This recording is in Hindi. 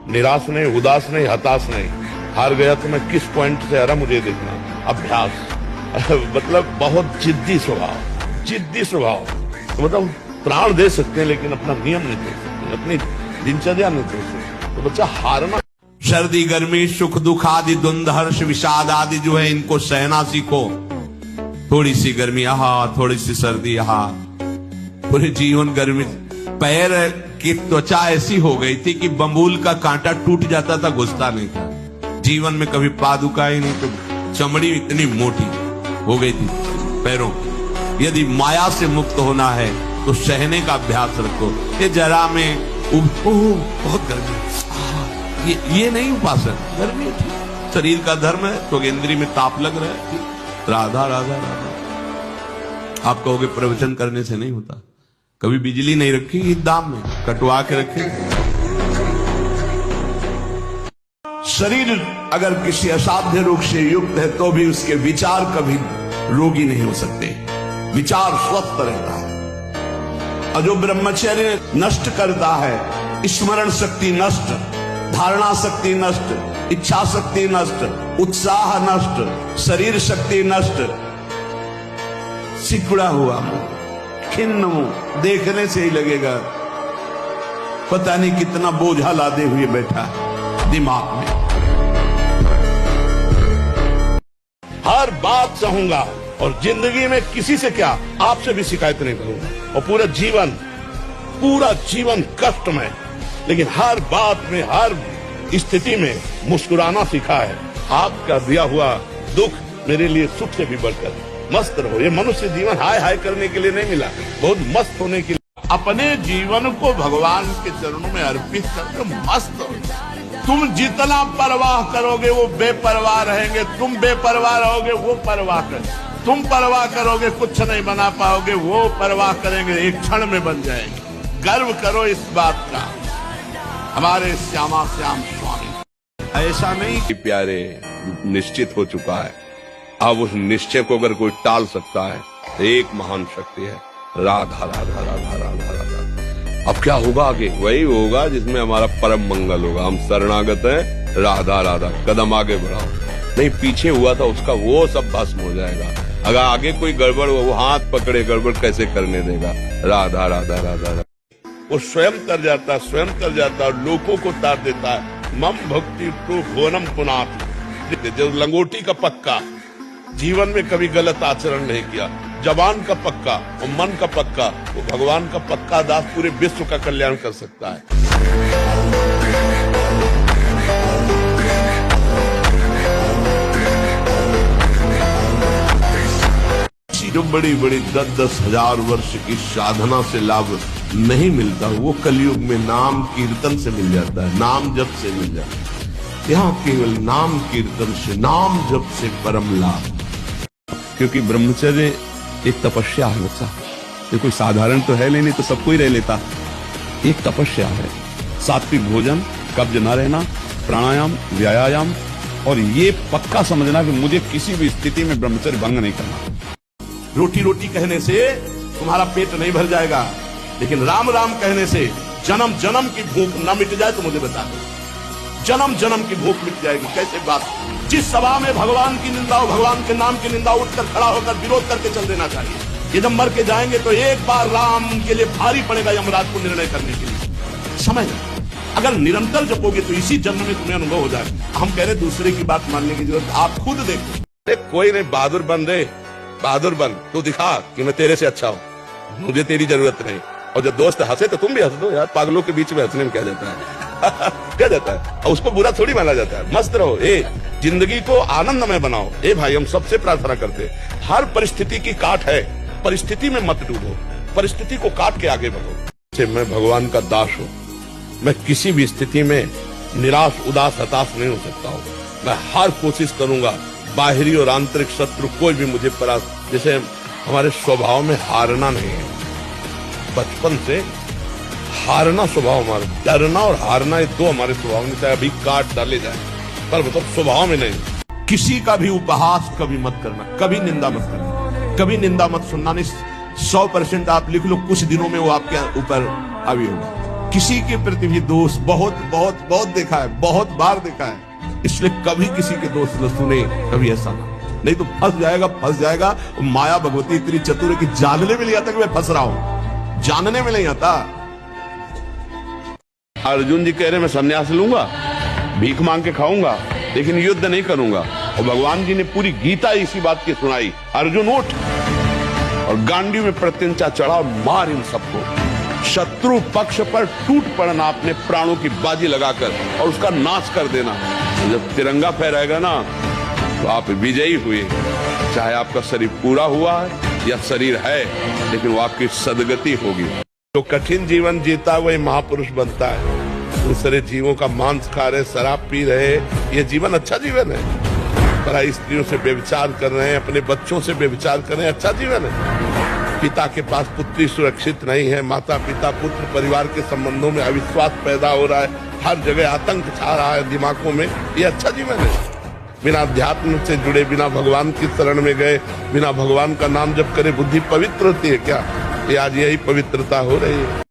निराश नहीं, उदास नहीं, हताश नहीं। हार गया तो मैं किस पॉइंट से हारा मुझे देखना। अभ्यास मतलब बहुत जिद्दी स्वभाव। तो मतलब प्राण दे सकते हैं लेकिन अपना नियम नहीं तोड़ सकते, अपनी दिनचर्या नहीं तोड़ सकते। तो बच्चा हारना, सर्दी गर्मी सुख दुख आदि द्वंद्व हर्ष विषाद आदि जो है इनको सहना सीखो। थोड़ी सी गर्मी आहा, थोड़ी सी सर्दी आहा, पूरे जीवन गर्मी। पैर की त्वचा ऐसी हो गई थी कि बंबूल का कांटा टूट जाता था, घुसता नहीं था। जीवन में कभी पादुका ही नहीं, तो चमड़ी इतनी मोटी हो गई थी पैरों की। यदि माया से मुक्त होना है तो सहने का अभ्यास रखो। ये जरा में बहुत गर्मी, ये नहीं उपासन, गर्मी शरीर का धर्म है। तो इंद्री में ताप लग रहा है, राधा राधा राधा। आप कहोगे प्रवचन करने से नहीं होता। कभी बिजली नहीं रखी दाम में, कटवा के रखे। शरीर अगर किसी असाध्य रोग से युक्त है तो भी उसके विचार कभी रोगी नहीं हो सकते। विचार स्वस्थ रहता है। और जो ब्रह्मचर्य नष्ट करता है, स्मरण शक्ति नष्ट, धारणा शक्ति नष्ट, इच्छा शक्ति नष्ट, उत्साह नष्ट, शरीर शक्ति नष्ट, सिकुड़ा हुआ मुंह, खिन्न मुंह, देखने से ही लगेगा पता नहीं कितना बोझा लादे हुए बैठा है दिमाग में। हर बात चाहूंगा और जिंदगी में किसी से क्या, आपसे भी शिकायत नहीं करूंगा। और पूरा जीवन कष्ट में, लेकिन हर बात में, हर स्थिति में मुस्कुराना सीखा है। आपका दिया हुआ दुख मेरे लिए सुख से भी बढ़कर। मस्त रहो। ये मनुष्य जीवन हाय हाय करने के लिए नहीं मिला, बहुत मस्त होने के लिए। अपने जीवन को भगवान के चरणों में अर्पित करके मस्त हो। तुम जितना परवाह करोगे वो बेपरवाह रहेंगे, तुम बेपरवाह रहोगे वो परवाह करेंगे, तुम परवाह करोगे कुछ नहीं बना पाओगे, वो परवाह करेंगे, एक क्षण में बन जाएंगे। गर्व करो इस बात का, हमारे श्यामा श्याम स्वामी। ऐसा नहीं कि प्यारे निश्चित हो चुका है, अब उस निश्चय को अगर कोई टाल सकता है तो एक महान शक्ति है, राधा राधा राधा राधा राधा। अब क्या होगा आगे? वही होगा जिसमें हमारा परम मंगल होगा। हम शरणागत हैं, राधा राधा, कदम आगे बढ़ाओ। नहीं पीछे हुआ था उसका वो सब भस्म हो जाएगा। अगर आगे कोई गड़बड़ हो, वो हाथ पकड़े, गड़बड़ कैसे करने देगा? राधा राधा राधा राधा। वो स्वयं तर जाता और लोगों को तार देता है। मम भक्ति तो भुवनम पुनाथ। जो लंगोटी का पक्का, जीवन में कभी गलत आचरण नहीं किया, जबान का पक्का और मन का पक्का, वो भगवान का पक्का दास पूरे विश्व का कल्याण कर सकता है। जो बड़ी 10-10 हजार वर्ष की साधना से लाभ नहीं मिलता, वो कलयुग में नाम कीर्तन से मिल जाता है, नाम जप से मिल जाता है। यहाँ केवल नाम कीर्तन से, नाम जप से परम लाभ। क्योंकि ब्रह्मचर्य एक तपस्या है बच्चा। ये कोई साधारण तो है नहीं तो सब कोई रह लेता। एक तपस्या है। सात्विक भोजन, कब्ज न रहना, प्राणायाम, व्यायाम, और ये पक्का समझना कि मुझे किसी भी स्थिति में ब्रह्मचर्य भंग नहीं करना। रोटी कहने से तुम्हारा पेट नहीं भर जाएगा, लेकिन राम राम कहने से जन्म जन्म की भूख न मिट जाए तो मुझे बता दो। जन्म जन्म की भूख मिट जाएगी। कैसे बात? जिस सभा में भगवान की निंदा हो, भगवान के नाम की निंदा, उठकर खड़ा होकर विरोध करके चल देना चाहिए। ये जब मर के जाएंगे तो एक बार राम के लिए भारी पड़ेगा यमराज को निर्णय करने के लिए। समझ, अगर निरंतर जपोगे तो इसी जन्म में तुम्हें अनुभव हो जाएगा। हम कह रहे दूसरे की बात मानने की जरूरत, आप खुद देखो। कोई नहीं, बहादुर बन रे, बहादुर बन, तू दिखा कि मैं तेरे से अच्छा हूं, मुझे तेरी जरूरत नहीं। और जब दोस्त हंसे तो तुम भी हंस दो यार। पागलों के बीच में हंसने में क्या जाता है? क्या जाता है? और उसको बुरा थोड़ी माना जाता है। मस्त रहो। जिंदगी को आनंदमय बनाओ। भाई हम सबसे प्रार्थना करते हैं, हर परिस्थिति की काट है, परिस्थिति में मत डूबो, परिस्थिति को काट के आगे बढ़ो। मैं भगवान का दास हूं, मैं किसी भी स्थिति में निराश, उदास, हताश नहीं हो सकता हूं। मैं हर कोशिश करूंगा, बाहरी और आंतरिक शत्रु कोई भी मुझे जैसे हमारे स्वभाव में हारना नहीं है। बचपन से हारना स्वभाव हमारा, डरना और हारना ये दो हमारे स्वभाव में, चाहे अभी काट डाले जाए, पर मतलब स्वभाव में नहीं। किसी का भी उपहास कभी मत करना, कभी निंदा मत करना, कभी निंदा मत सुनना। नहीं, 100% आप लिख लो, कुछ दिनों में वो आपके ऊपर हावी होगा। किसी के प्रति भी दोष बहुत बहुत बहुत देखा है, बहुत बार देखा है। इसलिए कभी किसी के दोष न सुने, कभी ऐसा ना, नहीं तो फंस जाएगा। माया भगवती इतनी चतुर है कि जानने में नहीं आता कि मैं फंस रहा हूं, जानने में नहीं आता। अर्जुन जी कह रहे मैं संन्यास लूंगा, भीख मांग के खाऊंगा, लेकिन युद्ध नहीं करूंगा। और भगवान जी ने पूरी गीता इसी बात की सुनाई, अर्जुन उठ और गांडी में प्रत्यंचा चढ़ा, मार इन सबको, शत्रु पक्ष पर टूट पड़ना अपने प्राणों की बाजी लगाकर और उसका नाश कर देना। जब तिरंगा फहराएगा ना तो आप विजयी हुए। चाहे आपका शरीर पूरा हुआ है या शरीर है, लेकिन वो आपकी सदगति होगी। जो कठिन जीवन जीता वही महापुरुष बनता है। दूसरे जीवों का मांस खा रहे, शराब पी रहे, ये जीवन अच्छा जीवन है? पराई स्त्रियों से व्यभिचार कर रहे हैं, अपने बच्चों से व्यभिचार कर रहे हैं, अच्छा जीवन है? पिता के पास पुत्री सुरक्षित नहीं है, माता पिता पुत्र परिवार के संबंधों में अविश्वास पैदा हो रहा है, हर जगह आतंक छा रहा है दिमागों में, ये अच्छा जीवन है? बिना अध्यात्म से जुड़े, बिना भगवान की शरण में गए, बिना भगवान का नाम जप करे बुद्धि पवित्र होती है क्या? ये आज यही पवित्रता हो रही है।